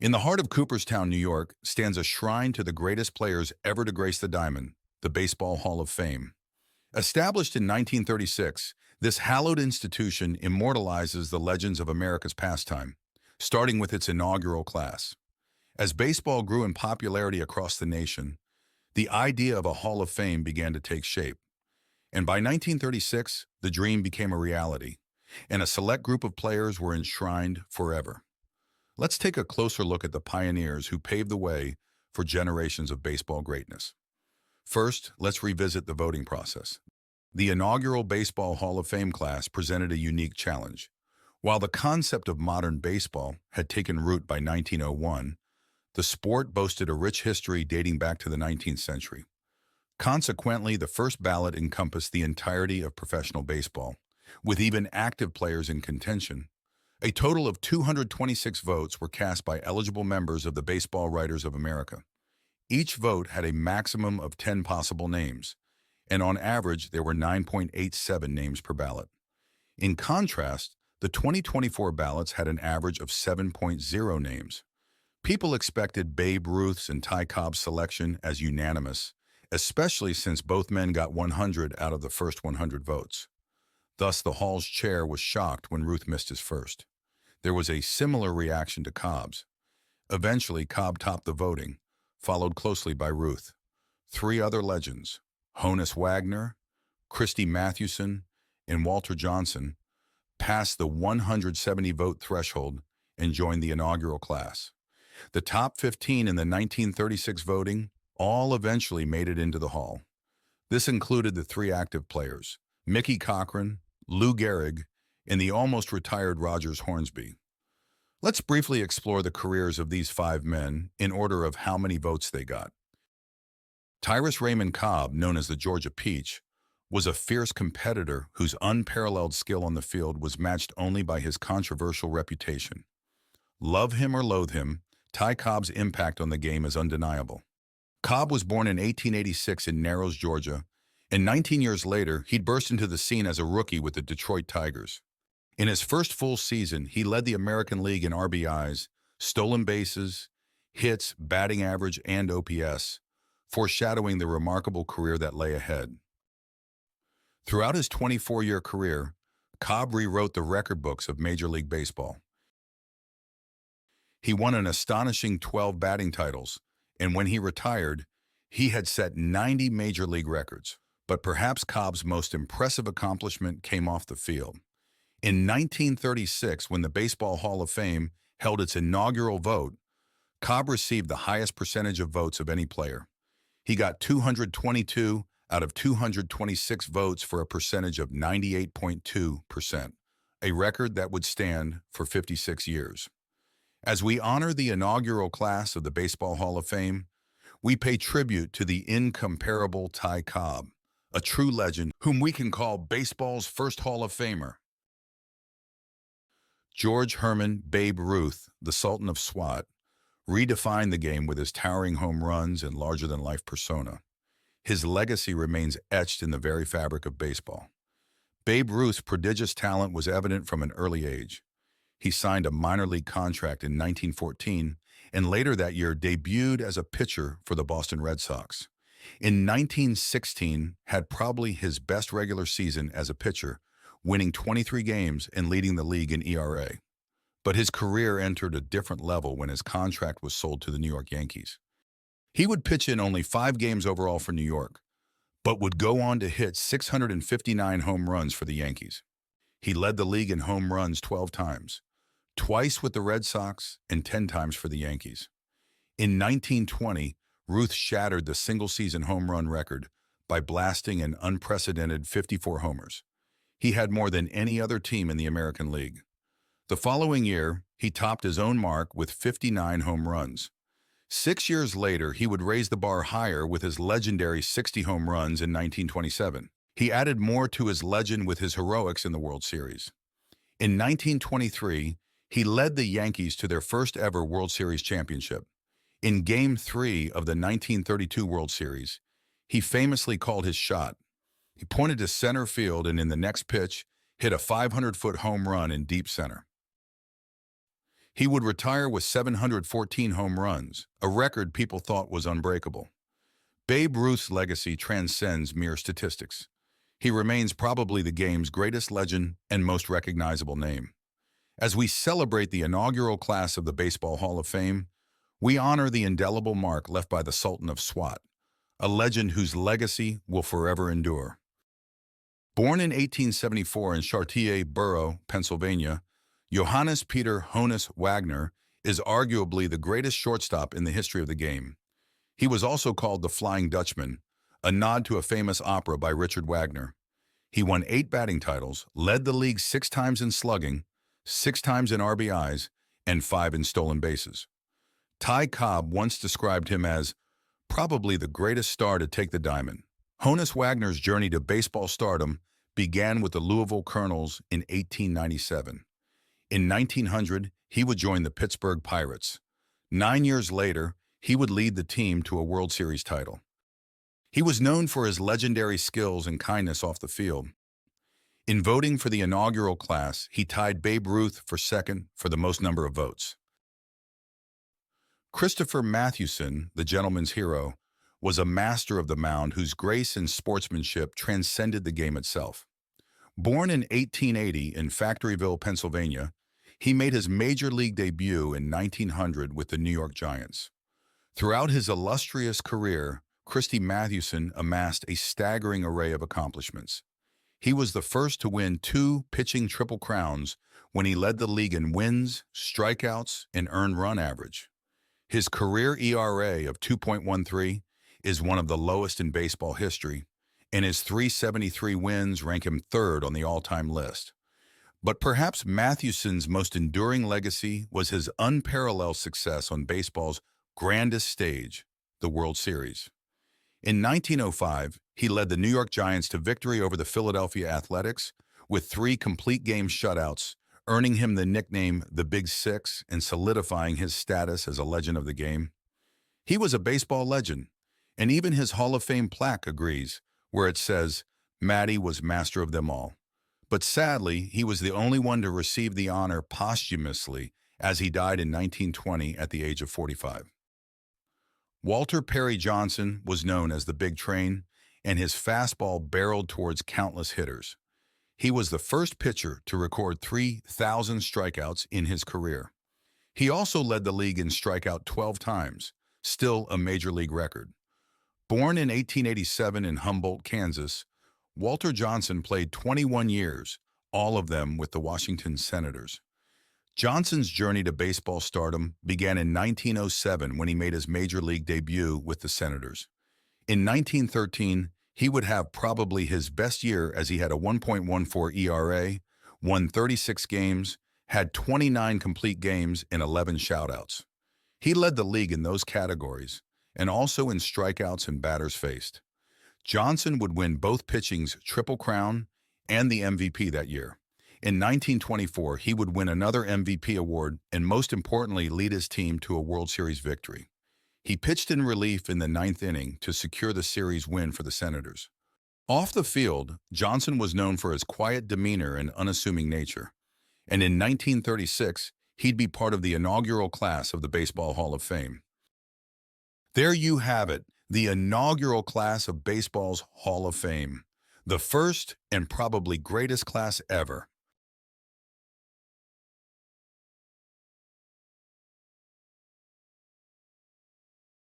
In the heart of Cooperstown, New York, stands a shrine to the greatest players ever to grace the diamond, the Baseball Hall of Fame. Established in 1936, this hallowed institution immortalizes the legends of America's pastime, starting with its inaugural class. As baseball grew in popularity across the nation, the idea of a Hall of Fame began to take shape. And by 1936, the dream became a reality, and a select group of players were enshrined forever. Let's take a closer look at the pioneers who paved the way for generations of baseball greatness. First, let's revisit the voting process. The inaugural Baseball Hall of Fame class presented a unique challenge. While the concept of modern baseball had taken root by 1901, the sport boasted a rich history dating back to the 19th century. Consequently, the first ballot encompassed the entirety of professional baseball, with even active players in contention. A total of 226 votes were cast by eligible members of the Baseball Writers of America. Each vote had a maximum of 10 possible names, and on average, there were 9.87 names per ballot. In contrast, the 2024 ballots had an average of 7.0 names. People expected Babe Ruth's and Cobb's selection as unanimous, especially since both men got 100 out of the first 100 votes. Thus, the Hall's chair was shocked when Ruth missed his first. There was a similar reaction to Cobb's. Eventually, Cobb topped the voting, followed closely by Ruth. Three other legends, Honus Wagner, Christy Mathewson, and Walter Johnson, passed the 170-vote threshold and joined the inaugural class. The top 15 in the 1936 voting all eventually made it into the Hall. This included the three active players, Mickey Cochrane, Lou Gehrig, and the almost retired Rogers Hornsby. Let's briefly explore the careers of these five men in order of how many votes they got. Tyrus Raymond Cobb, known as the Georgia Peach, was a fierce competitor whose unparalleled skill on the field was matched only by his controversial reputation. Love him or loathe him, Ty Cobb's impact on the game is undeniable. Cobb was born in 1886 in Narrows, Georgia, and 19 years later, he'd burst into the scene as a rookie with the Detroit Tigers. In his first full season, he led the American League in RBIs, stolen bases, hits, batting average, and OPS, foreshadowing the remarkable career that lay ahead. Throughout his 24-year career, Cobb rewrote the record books of Major League Baseball. He won an astonishing 12 batting titles, and when he retired, he had set 90 Major League records. But perhaps Cobb's most impressive accomplishment came off the field. In 1936, when the Baseball Hall of Fame held its inaugural vote, Cobb received the highest percentage of votes of any player. He got 222 out of 226 votes for a percentage of 98.2%, a record that would stand for 56 years. As we honor the inaugural class of the Baseball Hall of Fame, we pay tribute to the incomparable Ty Cobb, a true legend whom we can call baseball's first Hall of Famer. George Herman Babe Ruth, the Sultan of SWAT, redefined the game with his towering home runs and larger-than-life persona. His legacy remains etched in the very fabric of baseball. Babe Ruth's prodigious talent was evident from an early age. He signed a minor league contract in 1914 and later that year debuted as a pitcher for the Boston Red Sox. In 1916, had probably his best regular season as a pitcher, winning 23 games and leading the league in ERA. But his career entered a different level when his contract was sold to the New York Yankees. He would pitch in only 5 games overall for New York, but would go on to hit 659 home runs for the Yankees. He led the league in home runs 12 times, twice with the Red Sox and 10 times for the Yankees. In 1920, Ruth shattered the single-season home run record by blasting an unprecedented 54 homers. He had more than any other team in the American League. The following year, he topped his own mark with 59 home runs. 6 years later, he would raise the bar higher with his legendary 60 home runs in 1927. He added more to his legend with his heroics in the World Series. In 1923, he led the Yankees to their first ever World Series championship. In Game 3 of the 1932 World Series, he famously called his shot. He pointed to center field and in the next pitch, hit a 500-foot home run in deep center. He would retire with 714 home runs, a record people thought was unbreakable. Babe Ruth's legacy transcends mere statistics. He remains probably the game's greatest legend and most recognizable name. As we celebrate the inaugural class of the Baseball Hall of Fame, we honor the indelible mark left by the Sultan of Swat, a legend whose legacy will forever endure. Born in 1874 in Chartier Borough, Pennsylvania, Johannes Peter Honus Wagner is arguably the greatest shortstop in the history of the game. He was also called the Flying Dutchman, a nod to a famous opera by Richard Wagner. He won 8 batting titles, led the league 6 times in slugging, 6 times in RBIs, and 5 in stolen bases. Ty Cobb once described him as probably the greatest star to take the diamond. Honus Wagner's journey to baseball stardom began with the Louisville Colonels in 1897. In 1900, he would join the Pittsburgh Pirates. 9 years later, he would lead the team to a World Series title. He was known for his legendary skills and kindness off the field. In voting for the inaugural class, he tied Babe Ruth for second for the most number of votes. Christy Mathewson, the gentleman's hero, was a master of the mound whose grace and sportsmanship transcended the game itself. Born in 1880 in Factoryville, Pennsylvania, he made his major league debut in 1900 with the New York Giants. Throughout his illustrious career, Christy Mathewson amassed a staggering array of accomplishments. He was the first to win 2 pitching triple crowns when he led the league in wins, strikeouts, and earned run average. His career ERA of 2.13 is one of the lowest in baseball history, and his 373 wins rank him 3rd on the all-time list. But perhaps Mathewson's most enduring legacy was his unparalleled success on baseball's grandest stage, the World Series. In 1905, he led the New York Giants to victory over the Philadelphia Athletics with 3 complete game shutouts, earning him the nickname the Big Six and solidifying his status as a legend of the game. He was a baseball legend, and even his Hall of Fame plaque agrees, where it says, "Matty was master of them all." But sadly, he was the only one to receive the honor posthumously, as he died in 1920 at the age of 45. Walter Perry Johnson was known as the Big Train, and his fastball barreled towards countless hitters. He was the first pitcher to record 3,000 strikeouts in his career. He also led the league in strikeout 12 times, still a major league record. Born in 1887 in Humboldt, Kansas, Walter Johnson played 21 years, all of them with the Washington Senators. Johnson's journey to baseball stardom began in 1907 when he made his major league debut with the Senators. In 1913, he would have probably his best year as he had a 1.14 ERA, won 36 games, had 29 complete games, and 11 shutouts. He led the league in those categories, and also in strikeouts and batters faced. Johnson would win both pitching's Triple Crown and the MVP that year. In 1924, he would win another MVP award and most importantly lead his team to a World Series victory. He pitched in relief in the 9th inning to secure the series win for the Senators. Off the field, Johnson was known for his quiet demeanor and unassuming nature. And in 1936, he'd be part of the inaugural class of the Baseball Hall of Fame. There you have it, the inaugural class of baseball's Hall of Fame, the first and probably greatest class ever.